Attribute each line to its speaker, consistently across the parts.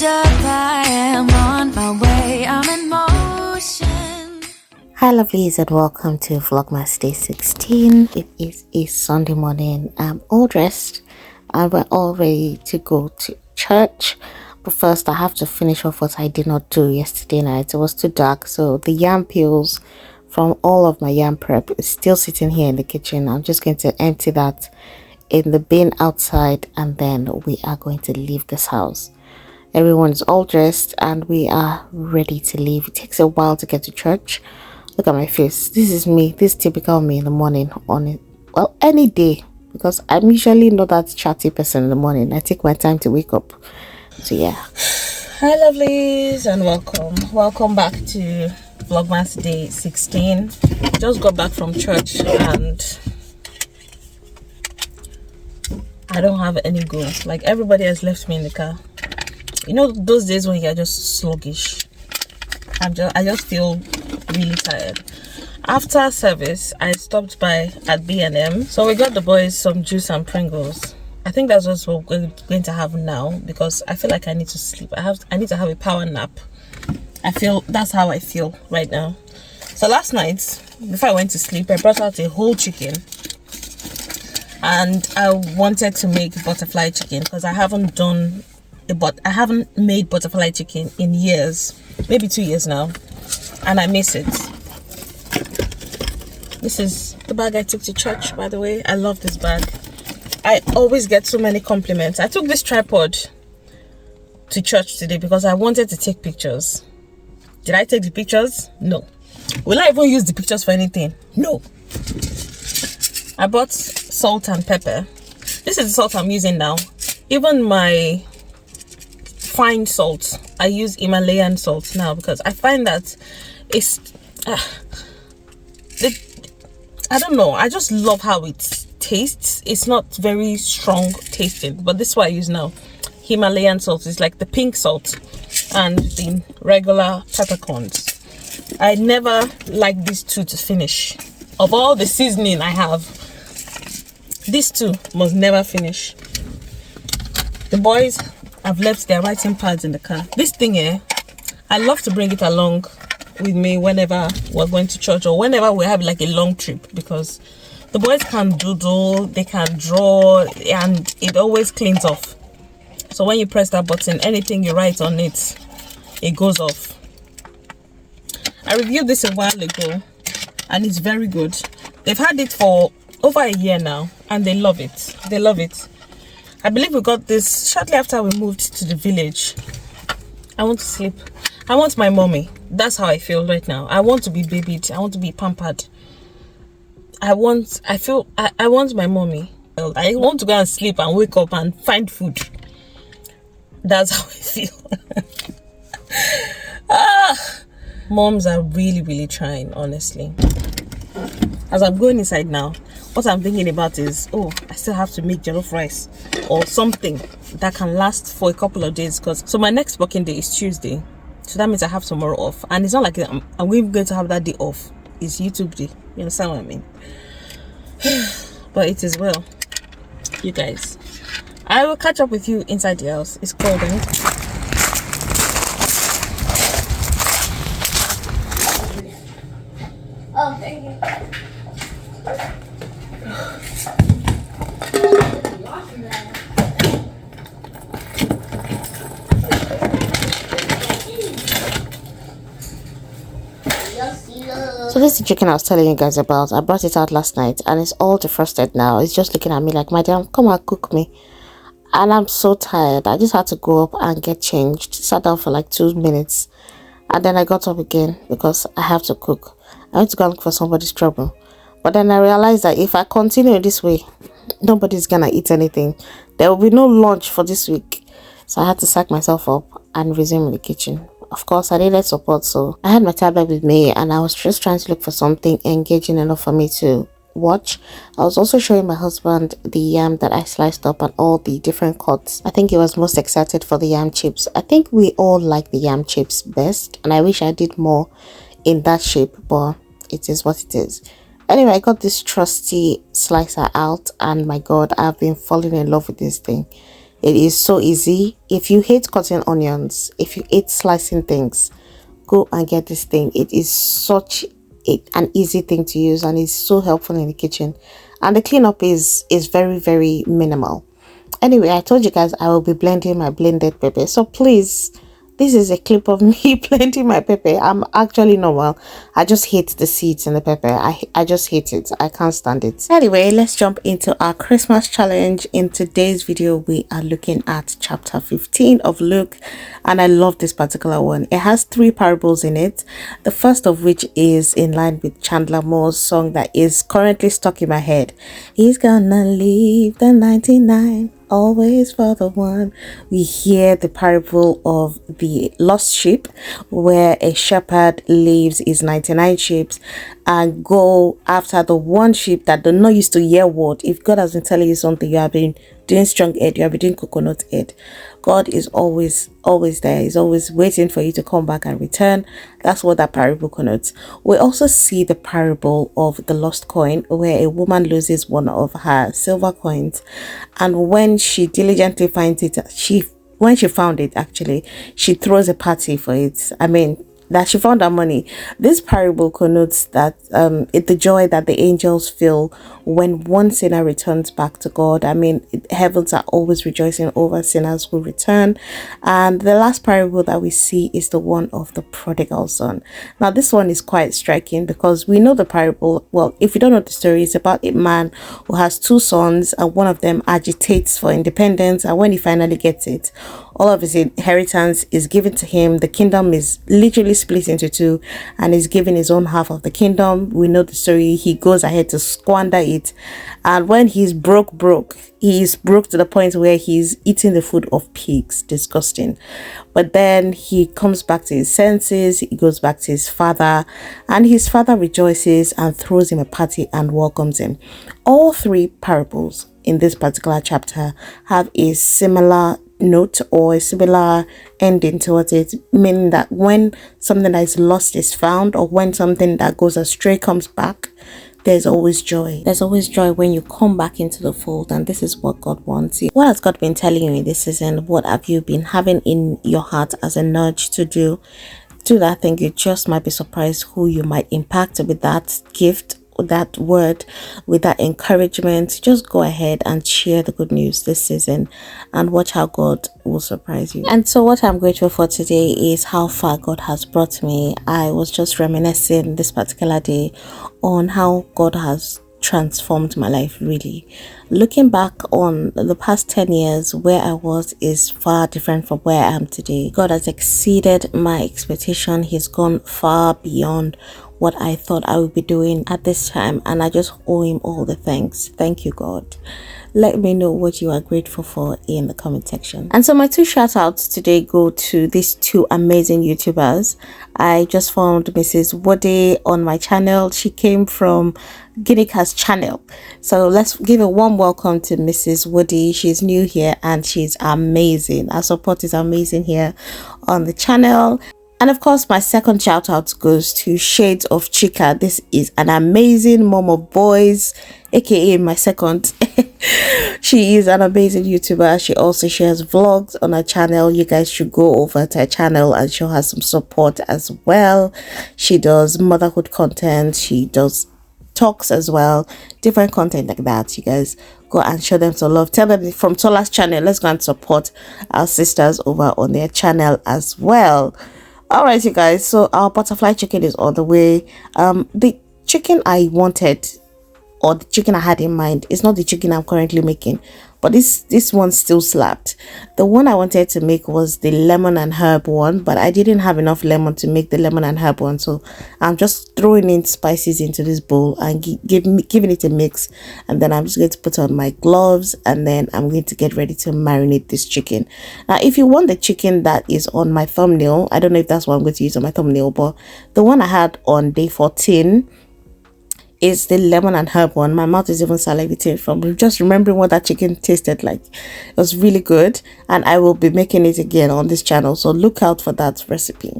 Speaker 1: up, I am on my way, I'm in motion.
Speaker 2: Hi lovelies and welcome to Vlogmas day 16. It is a Sunday morning. I'm all dressed and we're all ready to go to church. But first I have to finish off what I did not do yesterday night. It was too dark, so the yam peels from all of my yam prep is still sitting here in the kitchen. I'm just going to empty that in the bin outside and then we are going to leave this house. Everyone is all dressed and we are ready to leave. It takes a while to get to church. Look at my face. This is me. This is typical me in the morning on it. Well, any day, because I'm usually not that chatty person in the morning. I take my time to wake up. So yeah.
Speaker 3: Hi lovelies and welcome back to Vlogmas day 16. Just got back from church and I don't have any goal. Like, everybody has left me in the car. You know those days when you're just sluggish. I just feel really tired. After service, I stopped by at B&M. So we got the boys some juice and Pringles. I think that's what we're going to have now because I feel like I need to sleep. I need to have a power nap. That's how I feel right now. So last night, before I went to sleep, I brought out a whole chicken. And I wanted to make butterfly chicken because I haven't made butterfly chicken in years, maybe 2 years now, and I miss it. This is the bag I took to church, by the way. I love this bag. I always get so many compliments. I took this tripod to church today because I wanted to take pictures. Did I take the pictures? No. Will I even use the pictures for anything? No. I bought salt and pepper. This is the salt I'm using now. Even my fine salt, I use Himalayan salt now because I find that it's I don't know, I just love how it tastes. It's not very strong tasting, but this is what I use now. Himalayan salt is like the pink salt and the regular peppercorns. I never like these two to finish. Of all the seasoning I have, these two must never finish. The boys have left their writing pads in the car. This thing here, I love to bring it along with me whenever we're going to church or whenever we have like a long trip because the boys can doodle, they can draw, and it always cleans off. So when you press that button, anything you write on it, it goes off. I reviewed this a while ago and it's very good. They've had it for over a year now and they love it. They love it. I believe we got this shortly after we moved to the village. I want to sleep. I want my mommy. That's how I feel right now. I want to be babied. I want to be pampered. I want my mommy. I want to go and sleep and wake up and find food. That's how I feel. Moms are really, really trying, honestly. As I'm going inside now, what I'm thinking about is, I still have to make jollof rice or something that can last for a couple of days. So my next working day is Tuesday. So that means I have tomorrow off. And it's not like I'm going to have that day off. It's YouTube day. You understand what I mean? But it is well. You guys. I will catch up with you inside the house. It's cold, isn't it?
Speaker 4: Oh, thank you.
Speaker 2: So this is the chicken I was telling you guys about. I brought it out last night and it's all defrosted now. It's just looking at me like, madam, come and cook me. And I'm so tired. I just had to go up and get changed. Sat down for like 2 minutes. And then I got up again because I have to cook. I went to go and look for somebody's trouble. But then I realized that if I continue this way, nobody's gonna eat anything. There will be no lunch for this week. So I had to sack myself up and resume in the kitchen. Of course, I needed support, so I had my tablet with me and I was just trying to look for something engaging enough for me to watch. I was also showing my husband the yam that I sliced up and all the different cuts. I think he was most excited for the yam chips. I think we all like the yam chips best and I wish I did more in that shape, but it is what it is. Anyway, I got this trusty slicer out and my god, I've been falling in love with this thing. It is so easy. If you hate cutting onions, if you hate slicing things, go and get this thing. It is such an easy thing to use, and it's so helpful in the kitchen, and the cleanup is very minimal. Anyway, I told you guys I will be blending my blended pepper, so please, this is a clip of me blending my pepper. I'm actually not well. I just hate the seeds in the pepper. I just hate it. I can't stand it. Anyway, let's jump into our Christmas challenge. In today's video, we are looking at chapter 15 of Luke, and I love this particular one. It has 3 parables in it. The first of which is in line with Chandler Moore's song that is currently stuck in my head. He's gonna leave the 99. Always for the one. We hear the parable of the lost sheep, where a shepherd leaves his 99 sheep and go after the one sheep that do not used to hear word. If God has been telling you something, you have been doing strong head, you have been doing coconut head. God is always there. He's always waiting for you to come back and return. That's what that parable connotes. We also see the parable of the lost coin, where a woman loses one of her silver coins, and when she diligently finds it, when she found it, actually, she throws a party for it. I mean, that she found her money. This parable connotes that the joy that the angels feel when one sinner returns back to God. I mean, heavens are always rejoicing over sinners who return. And the last parable that we see is the one of the prodigal son. Now, this one is quite striking because we know the parable. Well, if you don't know the story, it's about a man who has 2 sons, and one of them agitates for independence, and when he finally gets it, all of his inheritance is given to him. The kingdom is literally split into 2, and is given his own half of the kingdom. We know the story. He goes ahead to squander it, and when he's broke, he's broke to the point where he's eating the food of pigs. Disgusting. But then he comes back to his senses. He goes back to his father, and his father rejoices and throws him a party and welcomes him. All 3 parables in this particular chapter have a similar note or a similar ending towards it, meaning that when something that is lost is found, or when something that goes astray comes back, there's always joy. There's always joy when you come back into the fold, and this is what God wants. What has God been telling you in this season? What have you been having in your heart as a nudge to do? Do that thing. You just might be surprised who you might impact with that gift, that word, with that encouragement. Just go ahead and share the good news this season and watch how God will surprise you. And so what I'm grateful for today is how far God has brought me. I was just reminiscing this particular day on how God has transformed my life. Really, looking back on the past 10 years, where I was is far different from where I am today. God has exceeded my expectation. He's gone far beyond what I thought I would be doing at this time, and I just owe him all the thanks. Thank you, God. Let me know what you are grateful for in the comment section. And so my 2 shout outs today go to these 2 amazing YouTubers. I just found Mrs. Woody on my channel. She came from Ginika's channel. So let's give a warm welcome to Mrs. Woody. She's new here and she's amazing. Our support is amazing here on the channel. And of course, my second shout out goes to Shades of Chika. This is an amazing mom of boys, aka my second. She is an amazing YouTuber. She also shares vlogs on her channel. You guys should go over to her channel and show her some support as well. She does motherhood content. She does talks as well, different content like that. You guys go and show them some love. Tell them from Tola's channel, let's go and support our sisters over on their channel as well. All right, you guys, so our butterfly chicken is on the way. The chicken I wanted, or the chicken I had in mind, is not the chicken I'm currently making, but this one still slapped. The one I wanted to make was the lemon and herb one, but I didn't have enough lemon to make the lemon and herb one, so I'm just throwing in spices into this bowl and giving it a mix, and then I'm just going to put on my gloves, and then I'm going to get ready to marinate this chicken. Now, if you want the chicken that is on my thumbnail, I don't know if that's what I'm going to use on my thumbnail, but the one I had on day 14 is the lemon and herb one. My mouth is even salivating from just remembering what that chicken tasted like. It was really good, and I will be making it again on this channel, so look out for that recipe.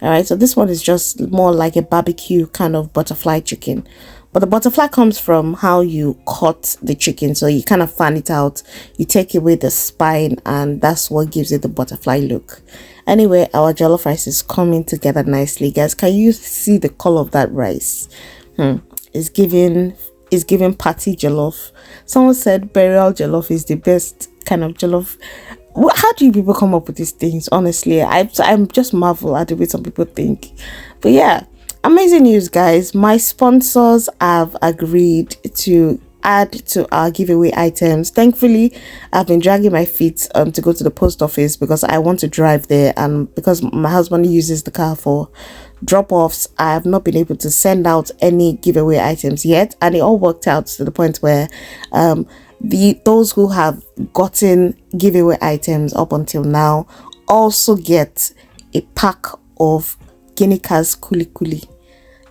Speaker 2: All right, so this one is just more like a barbecue kind of butterfly chicken, But the butterfly comes from how you cut the chicken. So you kind of fan it out, you take away the spine, and that's what gives it the butterfly look. Anyway, our jollof rice is coming together nicely, guys. Can you see the color of that rice? It's giving party jollof. Someone said burial jollof is the best kind of jollof. How do you people come up with these things? Honestly, I'm just marvel at the way some people think. But yeah, amazing news, guys. My sponsors have agreed to add to our giveaway items. Thankfully, I've been dragging my feet to go to the post office because I want to drive there, and because my husband uses the car for drop-offs, I have not been able to send out any giveaway items yet, and it all worked out to the point where those who have gotten giveaway items up until now also get a pack of Guinea's Kuli Kuli.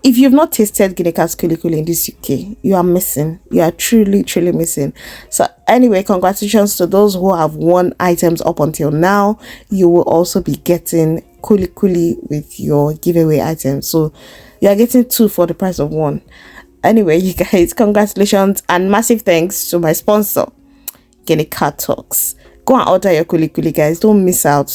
Speaker 2: If you've not tasted Guinea's Kuli Kuli in this UK, you are missing. You are truly missing. So anyway, congratulations to those who have won items up until now. You will also be getting Kuli Kuli with your giveaway items. So you are getting 2 for the price of 1. Anyway, you guys, congratulations and massive thanks to my sponsor, Guinea Talks. Go and order your Kuli Kuli, guys. Don't miss out.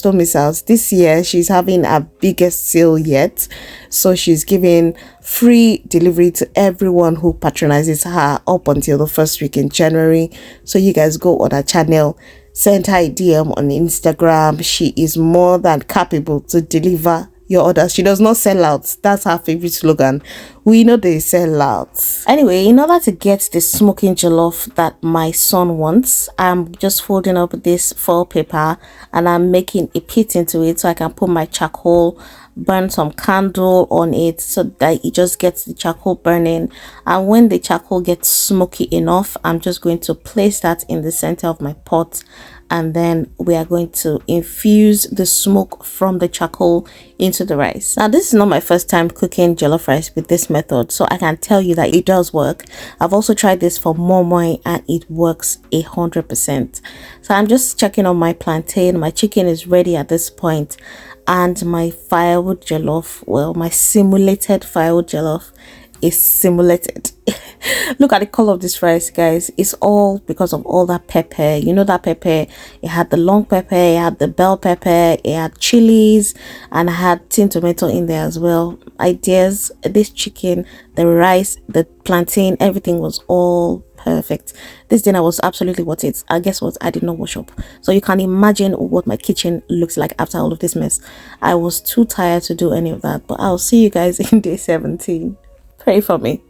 Speaker 2: This year she's having her biggest sale yet, so she's giving free delivery to everyone who patronizes her up until the first week in January. So you guys go on her channel, send her a DM on Instagram. She is more than capable to deliver your orders. She does not sell out. That's her favorite slogan. We know they sell out. Anyway, in order to get the smoking jollof that my son wants, I'm just folding up this foil paper and I'm making a pit into it so I can put my charcoal, burn some candle on it so that it just gets the charcoal burning. And when the charcoal gets smoky enough, I'm just going to place that in the center of my pot, and then we are going to infuse the smoke from the charcoal into the rice. Now, this is not my first time cooking jollof rice with this method, so I can tell you that it does work. I've also tried this for moi and it works 100%. So I'm just checking on my plantain. My chicken is ready at this point, and my firewood jollof, well, my simulated firewood jollof is simulated. Look at the color of this rice, guys. It's all because of all that pepper. You know, that pepper, it had the long pepper, it had the bell pepper, it had chilies, and I had tin tomato in there as well. Ideas, this chicken, the rice, the plantain, everything was all perfect. This dinner was absolutely worth it. And guess what? I did not wash up, so you can imagine what my kitchen looks like after all of this mess. I was too tired to do any of that, but I'll see you guys in day 17. Pray for me.